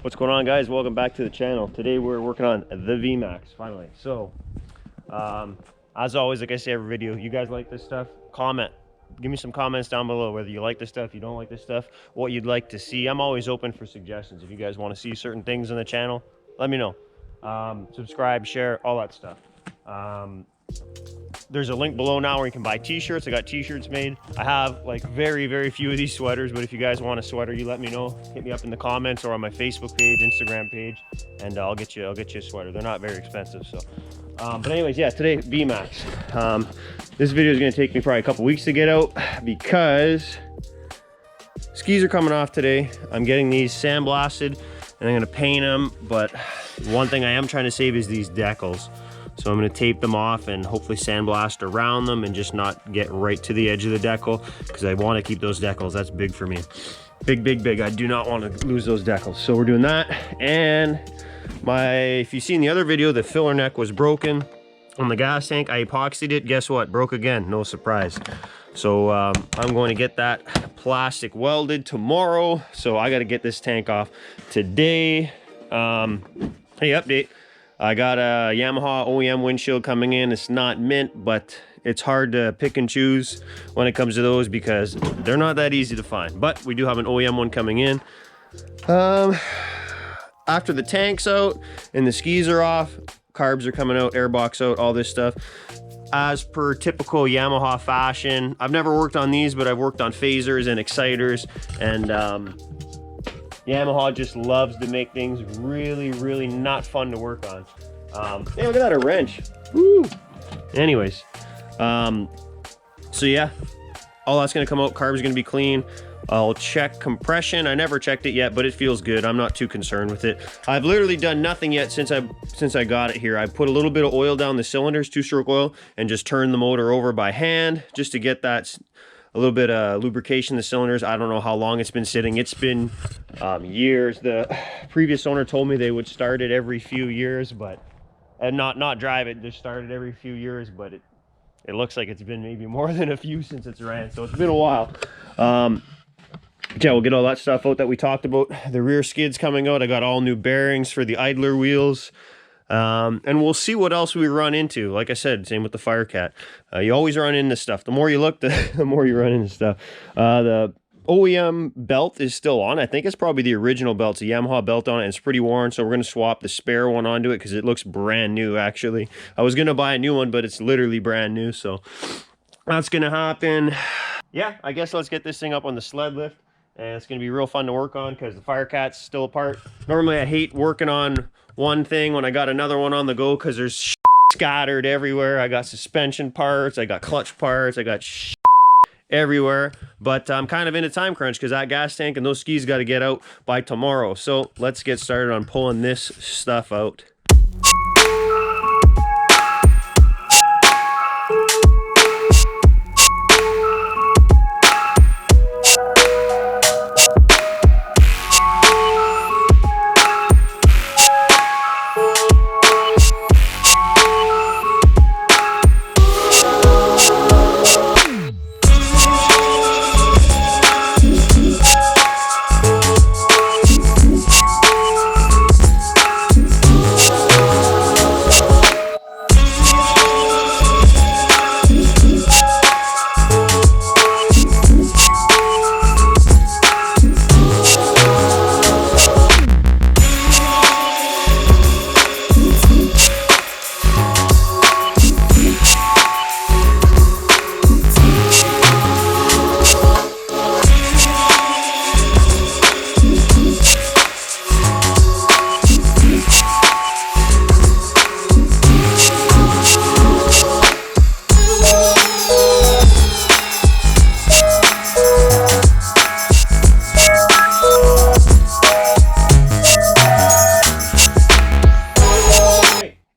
What's going on, guys? Welcome back to the channel. Today we're working on the Vmax finally. So as always, like I say every video, you guys like this stuff, comment, give me some comments down below whether you like this stuff, you don't like this stuff, what you'd like to see. I'm always open for suggestions. If you guys want to see certain things on the channel, let me know. Subscribe, share, all that stuff. There's a link below now where you can buy t-shirts. I got t-shirts made. I have like very few of these sweaters, but if you guys want a sweater, you let me know. Hit me up in the comments or on my Facebook page, Instagram page, and I'll get you a sweater. They're not very expensive. So but anyways, yeah, today Vmax. This video is going to take me probably a couple weeks to get out because skis are coming off today. I'm getting these sandblasted and I'm going to paint them, but one thing I am trying to save is these decals. So I'm going to tape them off and hopefully sandblast around them and just not get right to the edge of the decal, because I want to keep those decals. That's big for me. Big. I do not want to lose those decals. So we're doing that. And if you see in the other video, the filler neck was broken on the gas tank. I epoxied it. Guess what? Broke again. No surprise. So I'm going to get that plastic welded tomorrow. So I got to get this tank off today. Hey, update. I got a Yamaha OEM windshield coming in. It's not mint, but it's hard to pick and choose when it comes to those because they're not that easy to find. But we do have an OEM one coming in. After the tank's out and the skis are off, carbs are coming out, airbox out, all this stuff. As per typical Yamaha fashion, I've never worked on these, but I've worked on phasers and exciters, and Yamaha just loves to make things really not fun to work on. Hey, look at that, a wrench. Woo! Anyways, so yeah, all that's gonna come out. Carb's gonna be clean. I'll check compression. I never checked it yet, but it feels good. I'm not too concerned with it. I've literally done nothing yet since I got it here. I put a little bit of oil down the cylinders, 2-stroke oil, and just turned the motor over by hand just to get that a little bit of lubrication in the cylinders. I don't know how long it's been sitting. It's been years. The previous owner told me they would start it every few years, but not drive it, just start it every few years, but it looks like it's been maybe more than a few since it's ran, so it's been a while. Yeah, we'll get all that stuff out that we talked about. The rear skid's coming out. I got all new bearings for the idler wheels. And we'll see what else we run into. Like I said, same with the Firecat. You always run into stuff. The more you look, the more you run into stuff. The OEM belt is still on. I think it's probably the original belt. It's a Yamaha belt on it, and it's pretty worn, so we're going to swap the spare one onto it because it looks brand new, actually. I was going to buy a new one, but it's literally brand new, so that's going to happen. Yeah, I guess let's get this thing up on the sled lift. And it's going to be real fun to work on because the Firecat's still apart. Normally I hate working on one thing when I got another one on the go because there's scattered everywhere. I got suspension parts, I got clutch parts, I got everywhere. But I'm kind of in a time crunch because that gas tank and those skis got to get out by tomorrow. So let's get started on pulling this stuff out.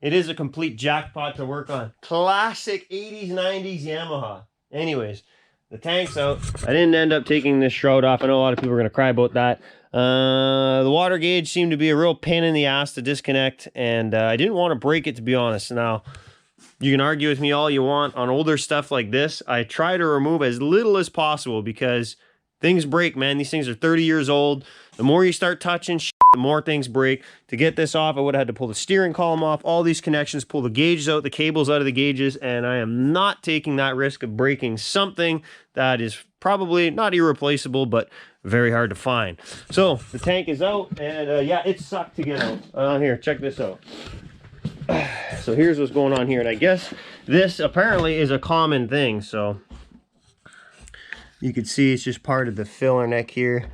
It is a complete jackpot to work on. Classic 80s, 90s Yamaha. Anyways, the tank's out. I didn't end up taking this shroud off. I know a lot of people are going to cry about that. The water gauge seemed to be a real pain in the ass to disconnect, and I didn't want to break it, to be honest. Now, you can argue with me all you want on older stuff like this. I try to remove as little as possible because things break, man. These things are 30 years old. The more you start touching shit, more things break. To get this off, I would have had to pull the steering column off, all these connections, pull the gauges out, the cables out of the gauges, and I am not taking that risk of breaking something that is probably not irreplaceable, but very hard to find. So the tank is out, and yeah, it sucked to get out. Here, check this out. So here's what's going on here, and I guess this apparently is a common thing. So you can see it's just part of the filler neck here.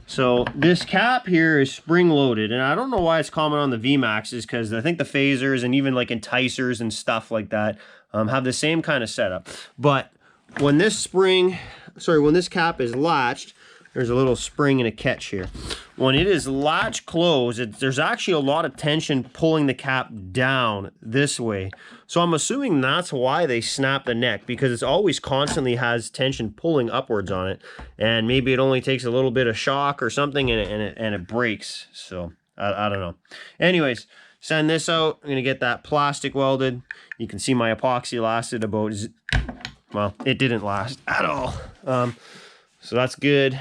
So this cap here is spring loaded, and I don't know why it's common on the Vmaxes, because I think the phasers and even like enticers and stuff like that have the same kind of setup. But when this when this cap is latched, there's a little spring and a catch here. When it is latch closed, there's actually a lot of tension pulling the cap down this way. So I'm assuming that's why they snap the neck, because it's always constantly has tension pulling upwards on it. And maybe it only takes a little bit of shock or something and it breaks. So I don't know. Anyways, send this out. I'm gonna get that plastic welded. You can see my epoxy lasted about, well, it didn't last at all. So that's good.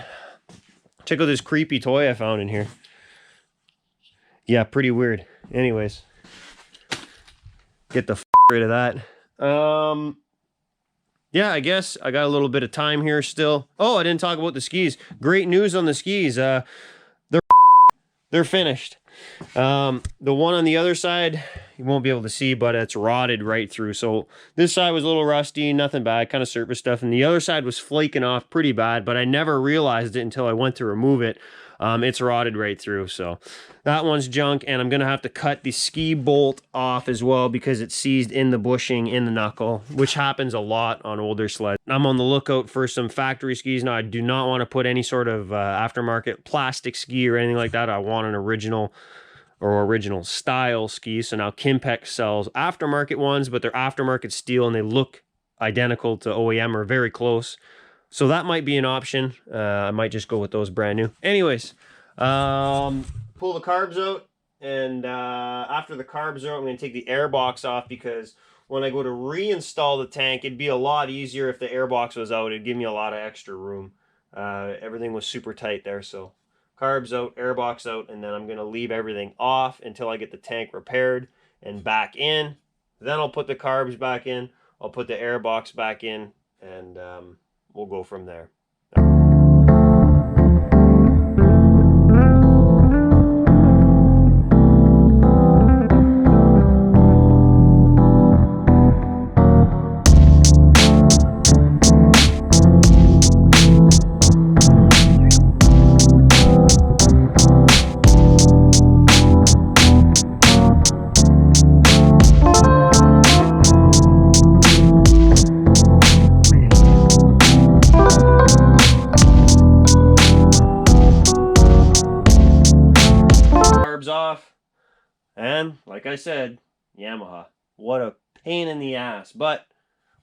Check out this creepy toy I found in here. Yeah, pretty weird. Anyways, get the rid of that. Yeah, I guess I got a little bit of time here still. Oh, I didn't talk about the skis. Great news on the skis. They're finished. The one on the other side, you won't be able to see, but it's rotted right through. So this side was a little rusty, nothing bad, kind of surface stuff. And the other side was flaking off pretty bad, but I never realized it until I went to remove it. It's rotted right through. So that one's junk, and I'm going to have to cut the ski bolt off as well because it's seized in the bushing in the knuckle, which happens a lot on older sleds. I'm on the lookout for some factory skis. Now, I do not want to put any sort of aftermarket plastic ski or anything like that. I want an original style ski. So now Kimpex sells aftermarket ones, but they're aftermarket steel and they look identical to OEM or very close. So that might be an option. I might just go with those brand new. Anyways, pull the carbs out, and after the carbs are out, I'm going to take the air box off, because when I go to reinstall the tank, it'd be a lot easier if the air box was out. It'd give me a lot of extra room. Everything was super tight there, so carbs out, air box out, and then I'm going to leave everything off until I get the tank repaired and back in. Then I'll put the carbs back in, I'll put the air box back in, and we'll go from there. Off, and like I said, Yamaha, what a pain in the ass, but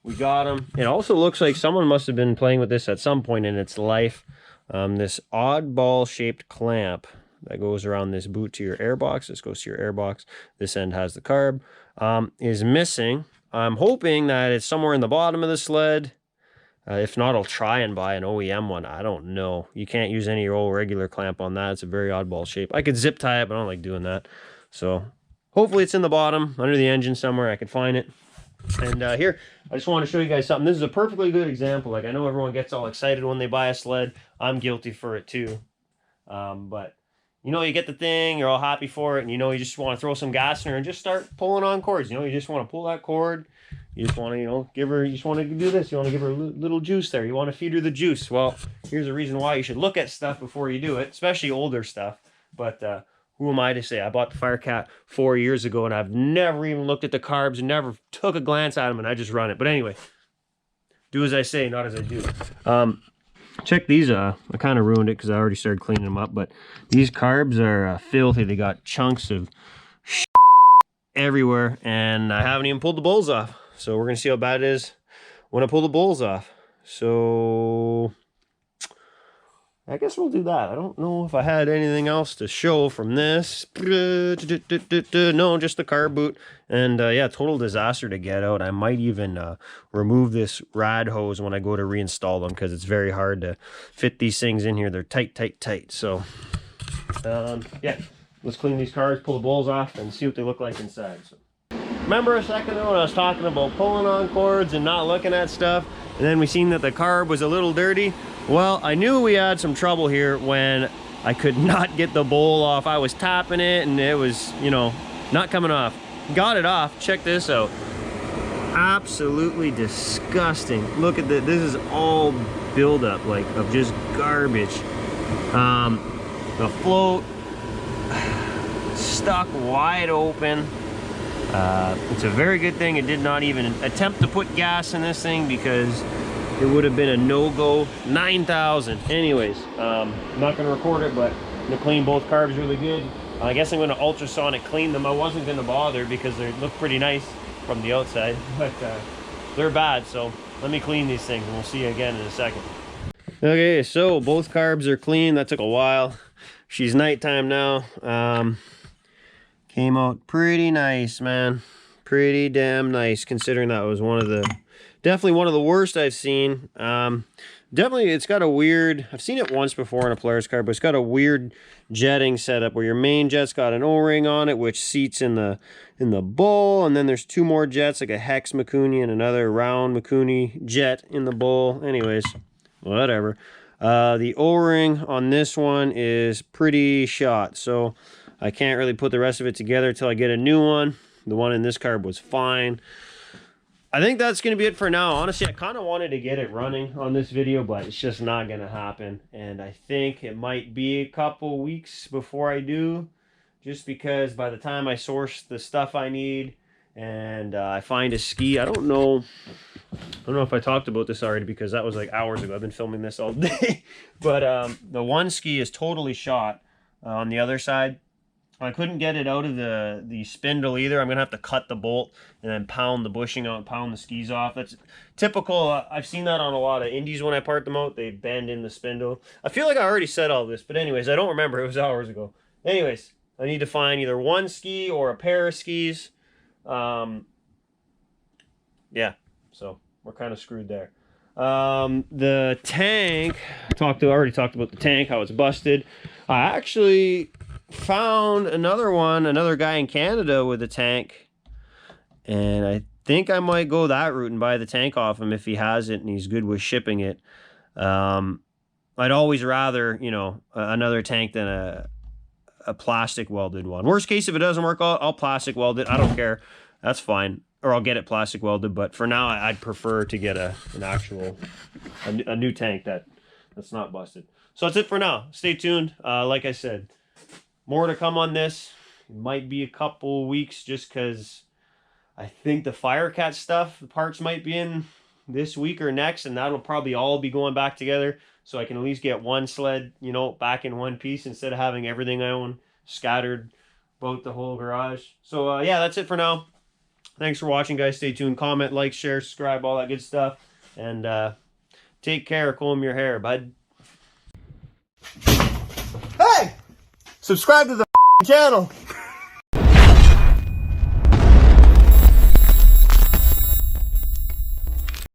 we got them. It also looks like someone must have been playing with this at some point in its life. This oddball shaped clamp that goes around this boot to your air box. This goes to your air box. This end has the carb, is missing. I'm hoping that it's somewhere in the bottom of the sled. If not, I'll try and buy an OEM one. I don't know. You can't use any old regular clamp on that. It's a very oddball shape. I could zip tie it, but I don't like doing that. So hopefully it's in the bottom, under the engine somewhere. I could find it. And here, I just want to show you guys something. This is a perfectly good example. Like, I know everyone gets all excited when they buy a sled. I'm guilty for it too. But, you know, you get the thing, you're all happy for it, and you know, you just want to throw some gas in her and just start pulling on cords. You know, you just want to pull that cord. You just want to, you know, give her, you just want to do this. You want to give her a little juice there. You want to feed her the juice. Well, here's a reason why you should look at stuff before you do it, especially older stuff. But who am I to say? I bought the Firecat 4 years ago, and I've never even looked at the carbs and never took a glance at them, and I just run it. But anyway, do as I say, not as I do. Check these. I kind of ruined it because I already started cleaning them up, but these carbs are filthy. They got chunks of everywhere, and I haven't even pulled the bowls off. So we're going to see how bad it is when I pull the bowls off. So I guess we'll do that. I don't know if I had anything else to show from this. No, just the carb boot. And yeah, total disaster to get out. I might even remove this rad hose when I go to reinstall them, because it's very hard to fit these things in here. They're tight, tight, tight. So yeah, let's clean these carbs, pull the bowls off, and see what they look like inside. So, remember a second ago when I was talking about pulling on cords and not looking at stuff, and then we seen that the carb was a little dirty? Well, I knew we had some trouble here when I could not get the bowl off. I was tapping it and it was, you know, not coming off. Got it off. Check this out. Absolutely disgusting. Look at this. This is all buildup, like, of just garbage. The float stuck wide open. It's a very good thing it did not even attempt to put gas in this thing, because it would have been a no-go. 9,000. Anyways, I'm not going to record it, but I'm going to clean both carbs really good. I guess I'm going to ultrasonic clean them. I wasn't going to bother because they look pretty nice from the outside, but they're bad. So let me clean these things and we'll see you again in a second. Okay, so both carbs are clean. That took a while. She's nighttime now. Came out pretty nice, man. Pretty damn nice, considering that was definitely one of the worst I've seen. Definitely, it's got a weird, I've seen it once before in a Polaris car, but it's got a weird jetting setup where your main jet's got an O-ring on it, which seats in the bowl, and then there's two more jets, like a hex Mikuni and another round Mikuni jet in the bowl. Anyways, whatever. The O-ring on this one is pretty shot, so I can't really put the rest of it together until I get a new one. The one in this carb was fine. I think that's going to be it for now. Honestly, I kind of wanted to get it running on this video, but it's just not going to happen. And I think it might be a couple weeks before I do, just because by the time I source the stuff I need and I find a ski, I don't know if I talked about this already, because that was like hours ago. I've been filming this all day. But the one ski is totally shot on the other side. I couldn't get it out of the spindle either. I'm going to have to cut the bolt and then pound the bushing out, pound the skis off. That's typical. I've seen that on a lot of Indies when I part them out. They bend in the spindle. I feel like I already said all this, but anyways, I don't remember. It was hours ago. Anyways, I need to find either one ski or a pair of skis. Yeah, so we're kind of screwed there. The tank, I already talked about the tank, how it's busted. I actually found another guy in Canada with a tank, and I think I might go that route and buy the tank off him if he has it and he's good with shipping it. I'd always rather, you know, another tank than a plastic welded one. Worst case, if it doesn't work, I'll plastic weld it. I don't care. That's fine. Or I'll get it plastic welded, but for now I'd prefer to get an actual new tank that's not busted. So that's it for now. Stay tuned. Like I said, more to come on this. It might be a couple weeks, just because I think the Firecat stuff, the parts might be in this week or next, and that'll probably all be going back together, so I can at least get one sled, you know, back in one piece instead of having everything I own scattered about the whole garage. So yeah, that's it for now. Thanks for watching, guys. Stay tuned. Comment, like, share, subscribe, all that good stuff. And take care. Comb your hair, bud. Hey! Subscribe to the channel.